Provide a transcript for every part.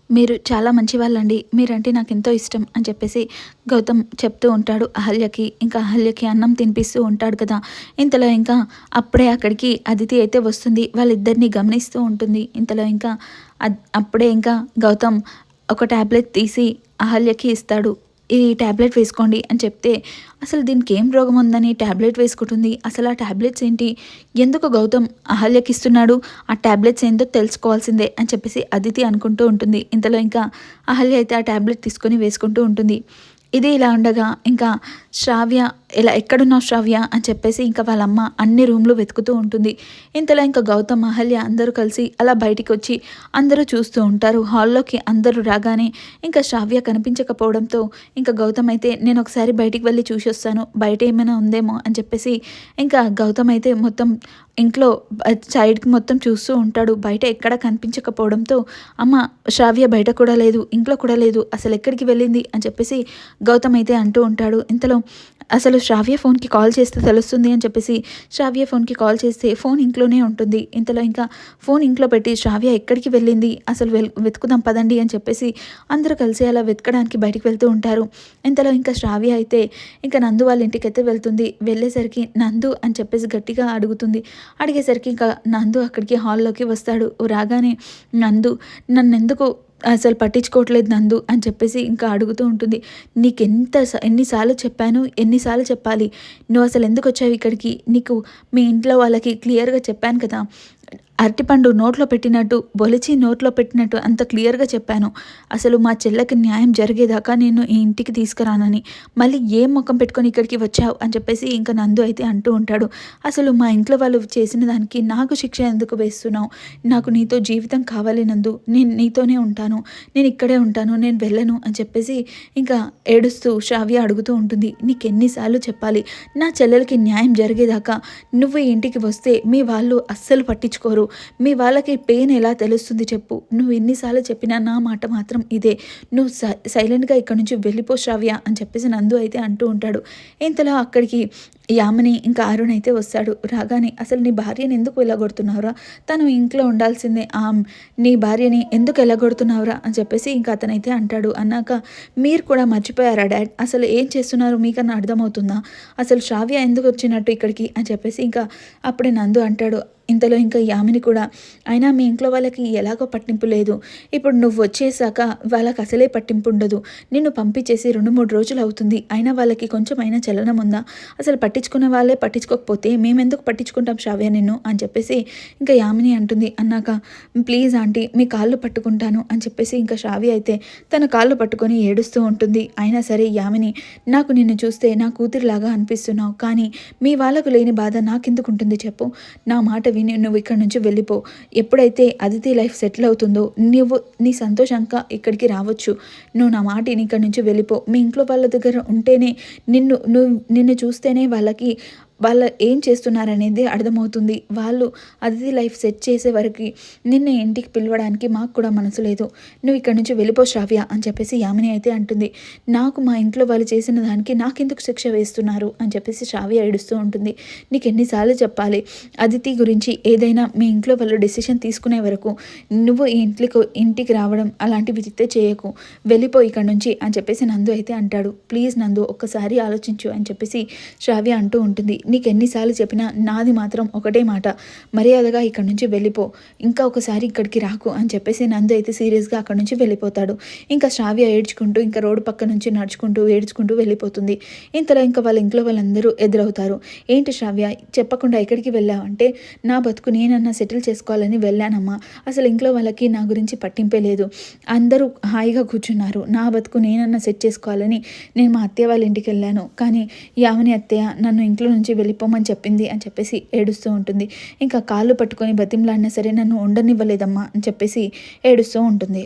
మీరు చాలా మంచివాళ్ళండి. మీరంటే నాకెంతో ఇష్టం అని చెప్పేసి గౌతమ్ చెప్తూ ఉంటాడు అహల్యకి. ఇంకా అహల్యకి అన్నం తినిపిస్తూ ఉంటాడు కదా! ఇంతలో ఇంకా అప్పుడే అక్కడికి అదితి అయితే వస్తుంది. వాళ్ళిద్దరిని గమనిస్తూ ఉంటుంది. ఇంతలో ఇంకా అప్పుడే ఇంకా గౌతమ్ ఒక టాబ్లెట్ తీసి అహల్యకి ఇస్తాడు. ఈ టాబ్లెట్ వేసుకోండి అని చెప్తే, అసలు దీనికి ఏం రోగం ఉందని టాబ్లెట్ వేసుకుంటుంది. అసలు ఆ టాబ్లెట్స్ ఏంటి? ఎందుకు గౌతమ్ అహల్యకి ఇస్తున్నాడు? ఆ టాబ్లెట్స్ ఏందో తెలుసుకోవాల్సిందే అని చెప్పేసి అదితి అనుకుంటూ ఉంటుంది. ఇంతలో ఇంకా అహల్య అయితే ఆ టాబ్లెట్ తీసుకొని వేసుకుంటూ ఉంటుంది. ఇది ఇలా ఉండగా ఇంకా శ్రావ్య ఎక్కడున్నావు శ్రావ్య అని చెప్పేసి ఇంకా వాళ్ళమ్మ అన్ని రూమ్లు వెతుకుతూ ఉంటుంది. ఇంతలో ఇంకా గౌతమ్ అహల్య అందరూ కలిసి అలా బయటికి వచ్చి అందరూ చూస్తూ ఉంటారు. హాల్లోకి అందరూ రాగానే ఇంకా శ్రావ్య కనిపించకపోవడంతో ఇంకా గౌతమ్ అయితే నేను ఒకసారి బయటికి వెళ్ళి చూసి వస్తాను, బయట ఏమైనా ఉందేమో అని చెప్పేసి ఇంకా గౌతమ్ అయితే మొత్తం ఇంట్లో సైడ్కి మొత్తం చూస్తూ ఉంటాడు. బయట ఎక్కడ కనిపించకపోవడంతో అమ్మ శ్రావ్య బయట కూడా లేదు, ఇంట్లో కూడా లేదు, అసలు ఎక్కడికి వెళ్ళింది అని చెప్పేసి గౌతమ్ అయితే అంటూ ఉంటాడు. ఇంతలో అసలు శ్రావ్య ఫోన్కి కాల్ చేస్తే తెలుస్తుంది అని చెప్పేసి శ్రావ్య ఫోన్కి కాల్ చేస్తే ఫోన్ ఇంట్లోనే ఉంటుంది. ఇంతలో ఇంకా ఫోన్ ఇంట్లో పెట్టి శ్రావ్య ఎక్కడికి వెళ్ళింది అసలు వెతుకుదాం పదండి అని చెప్పేసి అందరూ కలిసి అలా వెతకడానికి బయటికి వెళ్తూ ఉంటారు. ఇంతలో ఇంకా శ్రావ్య అయితే ఇంకా నందు వాళ్ళ ఇంటికైతే వెళ్తుంది. వెళ్ళేసరికి నందు అని చెప్పేసి గట్టిగా అడుగుతుంది. అడిగేసరికి ఇంకా నందు అక్కడికి హాల్లోకి వస్తాడు. రాగానే నందు నన్నెందుకు అసలు పట్టించుకోవట్లేదు నందు అని చెప్పేసి ఇంకా అడుగుతూ ఉంటుంది. ఎన్నిసార్లు చెప్పాను, ఎన్నిసార్లు చెప్పాలి, నువ్వు అసలు ఎందుకు వచ్చావు ఇక్కడికి? నీకు మీ ఇంట్లో వాళ్ళకి క్లియర్గా చెప్పాను కదా, అరటిపండు నోట్లో పెట్టినట్టు బొలిచి నోట్లో పెట్టినట్టు అంత క్లియర్గా చెప్పాను. అసలు మా చెల్లెకి న్యాయం జరిగేదాకా నేను ఈ ఇంటికి తీసుకురానని మళ్ళీ ఏం ముఖం పెట్టుకొని ఇక్కడికి వచ్చావు అని చెప్పేసి ఇంకా నందు అయితే అంటూ ఉంటాడు. అసలు మా ఇంట్లో వాళ్ళు చేసిన దానికి నాకు శిక్ష ఎందుకు వేస్తున్నావు? నాకు నీతో జీవితం కావాలి నందు, నేను నీతోనే ఉంటాను, నేను ఇక్కడే ఉంటాను, నేను వెళ్ళను అని చెప్పేసి ఇంకా ఏడుస్తూ శ్రావ్య అడుగుతూ ఉంటుంది. నీకెన్నిసార్లు చెప్పాలి, నా చెల్లెలకి న్యాయం జరిగేదాకా నువ్వు ఈ ఇంటికి వస్తే మీ వాళ్ళు అస్సలు పట్టించుకోరు, మీ వాళ్ళకి పెయిన్ ఎలా తెలుస్తుంది చెప్పు? నువ్వు ఎన్నిసార్లు చెప్పినా నా మాట మాత్రం ఇదే, నువ్వు సైలెంట్గా ఇక్కడ నుంచి వెళ్ళిపో శ్రావ్య అని చెప్పేసి నందు అయితే అంటూ ఉంటాడు. ఇంతలో అక్కడికి యామిని ఇంకా అరుణ్ అయితే వస్తాడు. రాగానే అసలు నీ భార్యని ఎందుకు వెళ్ళగొడుతున్నావురా, తను ఇంట్లో ఉండాల్సిందే, నీ భార్యని ఎందుకు వెళ్ళగొడుతున్నావురా అని చెప్పేసి ఇంకా అతనైతే అంటాడు. అన్నాక మీరు కూడా మర్చిపోయారా డాడ్, అసలు ఏం చేస్తున్నారు మీకన్నా అర్థమవుతుందా, అసలు శ్రావ్య ఎందుకు వచ్చినట్టు ఇక్కడికి అని చెప్పేసి ఇంకా అప్పుడే నందు అంటాడు. ఇంతలో ఇంకా యామిని కూడా అయినా మీ ఇంట్లో వాళ్ళకి ఎలాగో పట్టింపు లేదు, ఇప్పుడు నువ్వు వచ్చేసాక వాళ్ళకి అసలే పట్టింపు ఉండదు, నిన్ను పంపించేసి 2-3 రోజులు అవుతుంది, అయినా వాళ్ళకి కొంచెమైనా చలనం ఉందా, అసలు పట్టించుకునే వాళ్ళే పట్టించుకోకపోతే మేమెందుకు పట్టించుకుంటాం శ్రావ్య నిన్ను అని చెప్పేసి ఇంకా యామిని అంటుంది. అన్నాక ప్లీజ్ ఆంటీ మీ కాళ్ళు పట్టుకుంటాను అని చెప్పేసి ఇంకా శ్రావ్య అయితే తన కాళ్ళు పట్టుకొని ఏడుస్తూ ఉంటుంది. అయినా సరే యామిని, నాకు నిన్ను చూస్తే నా కూతురిలాగా అనిపిస్తున్నావు, కానీ మీ వాళ్ళకు లేని బాధ నాకెందుకు ఉంటుంది చెప్పు, నా మాట విని నువ్వు ఇక్కడ నుంచి వెళ్ళిపో, ఎప్పుడైతే అదితి లైఫ్ సెటిల్ అవుతుందో నువ్వు నీ సంతోషంగా ఇక్కడికి రావచ్చు, నువ్వు నా మాట ఇక్కడ నుంచి వెళ్ళిపో, మీ ఇంట్లో వాళ్ళ దగ్గర ఉంటేనే నిన్ను చూస్తేనే వాళ్ళకి వాళ్ళు ఏం చేస్తున్నారనేది అర్థమవుతుంది, వాళ్ళు అదితి లైఫ్ సెట్ చేసే వరకు నిన్ను ఇంటికి పిలవడానికి మాకు కూడా మనసు లేదు, నువ్వు ఇక్కడ నుంచి వెళ్ళిపో శ్రావ్య అని చెప్పేసి యామిని అయితే అంటుంది. నాకు మా ఇంట్లో వాళ్ళు చేసిన దానికి నాకెందుకు శిక్ష వేస్తున్నారు అని చెప్పేసి శ్రావ్య ఏడుస్తూ ఉంటుంది. నీకు ఎన్నిసార్లు చెప్పాలి, అదితి గురించి ఏదైనా మీ ఇంట్లో వాళ్ళు డెసిషన్ తీసుకునే వరకు నువ్వు ఈ ఇంటికి రావడం అలాంటివి చేయకు, వెళ్ళిపో ఇక్కడ నుంచి అని చెప్పేసి నందు అయితే అంటాడు. ప్లీజ్ నందు ఒక్కసారి ఆలోచించు అని చెప్పేసి శ్రావ్య అంటూ ఉంటుంది. నీకు ఎన్నిసార్లు చెప్పినా నాది మాత్రం ఒకటే మాట, మర్యాదగా ఇక్కడ నుంచి వెళ్ళిపో, ఇంకా ఒకసారి ఇక్కడికి రాకు అని చెప్పేసి నందు అయితే సీరియస్గా అక్కడ నుంచి వెళ్ళిపోతాడు. ఇంకా శ్రావ్య ఏడ్చుకుంటూ ఇంకా రోడ్డు పక్క నుంచి నడుచుకుంటూ ఏడ్చుకుంటూ వెళ్ళిపోతుంది. ఇంతలో ఇంకా వాళ్ళ ఇంట్లో వాళ్ళందరూ ఎదురవుతారు. ఏంటి శ్రావ్య చెప్పకుండా ఎక్కడికి వెళ్ళావంటే, నా బతుకు నేనన్నా సెటిల్ చేసుకోవాలని వెళ్ళానమ్మా, అసలు ఇంట్లో వాళ్ళకి నా గురించి పట్టింపే లేదు, అందరూ హాయిగా కూర్చున్నారు, నా బతుకు నేనన్నా సెట్ చేసుకోవాలని నేను మా అత్తయ్య వాళ్ళ ఇంటికి వెళ్ళాను, కానీ యామిని అత్తయ్య నన్ను ఇంట్లో నుంచి వెళ్ళిపోమని చెప్పింది అని చెప్పేసి ఏడుస్తూ ఉంటుంది. ఇంకా కాళ్ళు పట్టుకొని బతిమలాడినా సరే నన్ను ఉండనివ్వలేదమ్మా అని చెప్పేసి ఏడుస్తూ ఉంటుంది.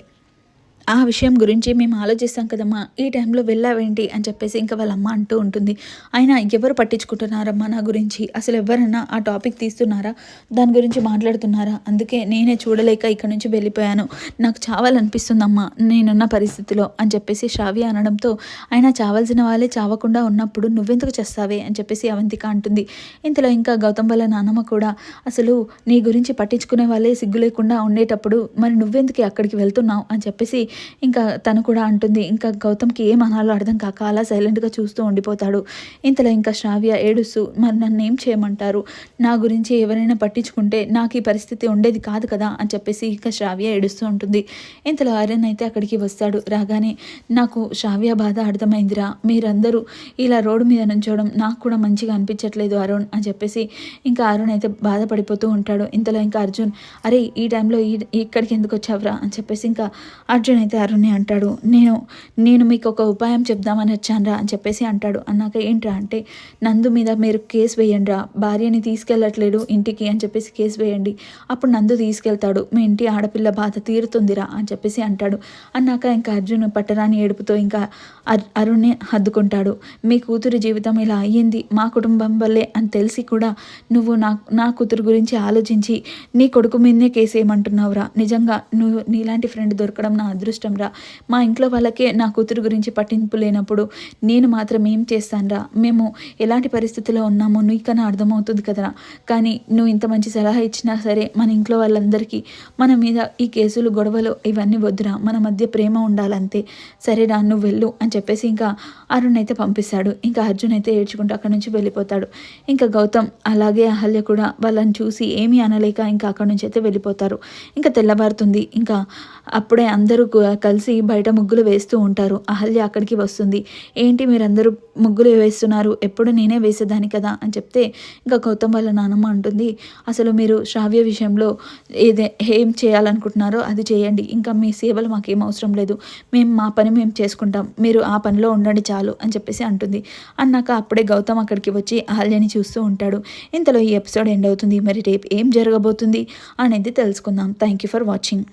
ఆ విషయం గురించి మేము ఆలోచిస్తాం కదమ్మా, ఈ టైంలో వెళ్ళావేంటి అని చెప్పేసి ఇంకా వాళ్ళ అమ్మ అంటూ ఉంటుంది. అయినా ఎవరు పట్టించుకుంటున్నారమ్మా నా గురించి, అసలు ఎవరన్నా ఆ టాపిక్ తీస్తున్నారా, దాని గురించి మాట్లాడుతున్నారా, అందుకే నేనే చూడలేక ఇక్కడ నుంచి వెళ్ళిపోయాను, నాకు చావాలనిపిస్తుందమ్మా నేనున్న పరిస్థితిలో అని చెప్పేసి శ్రావ్య అనడంతో, అయినా చావాల్సిన వాళ్ళే చావకుండా ఉన్నప్పుడు నువ్వెందుకు చేస్తావే అని చెప్పేసి అవంతిక అంటుంది. ఇంతలో ఇంకా గౌతమ్ వాళ్ళ నాన్నమ్మ కూడా, అసలు నీ గురించి పట్టించుకునే వాళ్ళే సిగ్గు లేకుండా ఉండేటప్పుడు మరి నువ్వెందుకు అక్కడికి వెళ్తున్నావు అని చెప్పేసి ఇంకా తను కూడా అంటుంది. ఇంకా గౌతమ్‌కి ఏం అనాలో అర్థం కాక అలా సైలెంట్‌గా చూస్తూ ఉండిపోతాడు. ఇంతలో ఇంకా శ్రావ్య ఏడుస్తూ మరి నన్నేం చేయమంటారు? నా గురించి ఎవరైనా పట్టించుకుంటే నాకు ఈ పరిస్థితి ఉండేది కాదు కదా అని చెప్పేసి ఇంకా శ్రావ్య ఏడుస్తూ ఉంటుంది. ఇంతలో అరుణ్ అయితే అక్కడికి వస్తాడు. రాగానే నాకు శ్రావ్య బాధ అర్థమైందిరా, మీరందరూ ఇలా రోడ్డు మీద నుంచోవడం నాకు కూడా మంచిగా అనిపించట్లేదు అరుణ్ అని చెప్పేసి ఇంకా అరుణ్ అయితే బాధపడిపోతూ ఉంటాడు. ఇంతలో ఇంకా అర్జున్ అరే ఈ టైంలో ఇక్కడికి ఎందుకు వచ్చావురా అని చెప్పేసి ఇంకా అర్జున్ అయితే అరుణ్ని అంటాడు. నేను మీకు ఒక ఉపాయం చెప్దామని వచ్చానురా అని చెప్పేసి అంటాడు. అన్నాక ఏంట్రా అంటే నందు మీద మీరు కేసు వేయండిరా, భార్యని తీసుకెళ్ళట్లేడు ఇంటికి అని చెప్పేసి కేసు వేయండి, అప్పుడు నందు తీసుకెళ్తాడు, మీ ఇంటి ఆడపిల్ల బాధ తీరుతుందిరా అని చెప్పేసి అంటాడు. అన్నాక ఇంకా అర్జున్ పట్టరాని ఏడుపుతో ఇంకా అరుణ్ని హద్దుకుంటాడు. మీ కూతురు జీవితం ఇలా అయ్యింది మా కుటుంబం వల్లే అని తెలిసి కూడా నువ్వు నా కూతురు గురించి ఆలోచించి నీ కొడుకు మీదనే కేసు ఏమంటున్నావురా, నిజంగా నువ్వు నీలాంటి ఫ్రెండ్ దొరకడం నా అదృష్టం రా, మా ఇంట్లో వాళ్ళకే నా కూతురు గురించి పట్టింపు లేనప్పుడు నేను మాత్రం ఏం చేస్తానురా, మేము ఎలాంటి పరిస్థితిలో ఉన్నామో నీకన్నా అర్థమవుతుంది కదరా, కానీ నువ్వు ఇంత మంచి సలహా ఇచ్చినా సరే మన ఇంట్లో వాళ్ళందరికీ మన మీద ఈ కేసులు గొడవలు ఇవన్నీ వద్దురా, మన మధ్య ప్రేమ ఉండాలంతే, సరేరా నువ్వు వెళ్ళు అని చెప్పేసి ఇంకా అరుణ్ అయితే పంపిస్తాడు. ఇంకా అర్జున్ అయితే ఏడ్చుకుంటూ అక్కడి నుంచి వెళ్ళిపోతాడు. ఇంకా గౌతమ్ అలాగే అహల్య కూడా వాళ్ళని చూసి ఏమీ అనలేక ఇంకా అక్కడి నుంచి అయితే వెళ్ళిపోతారు. ఇంకా తెల్లబారుతుంది. ఇంకా అప్పుడే అందరూ కలిసి బయట ముగ్గులు వేస్తూ ఉంటారు. అహల్య అక్కడికి వస్తుంది. ఏంటి మీరందరూ ముగ్గులు వేస్తున్నారు, ఎప్పుడు నేనే వేసేదాన్ని కదా అని చెప్తే ఇంకా గౌతమ్ వాళ్ళ నానమ్మ అంటుంది, అసలు మీరు శ్రావ్య విషయంలో ఏం చేయాలనుకుంటున్నారో అది చేయండి, ఇంకా మీ సేవలు మాకేం అవసరం లేదు, మేము మా పని మేము చేసుకుంటాం, మీరు ఆ పనిలో ఉండండి చాలు అని చెప్పేసి అంటుంది. అన్నాక అప్పుడే గౌతమ్ అక్కడికి వచ్చి అహల్యని చూస్తూ ఉంటాడు. ఇంతలో ఈ ఎపిసోడ్ ఎండ్ అవుతుంది. మరి రేపు ఏం జరగబోతుంది అనేది తెలుసుకుందాం. Thank you for watching.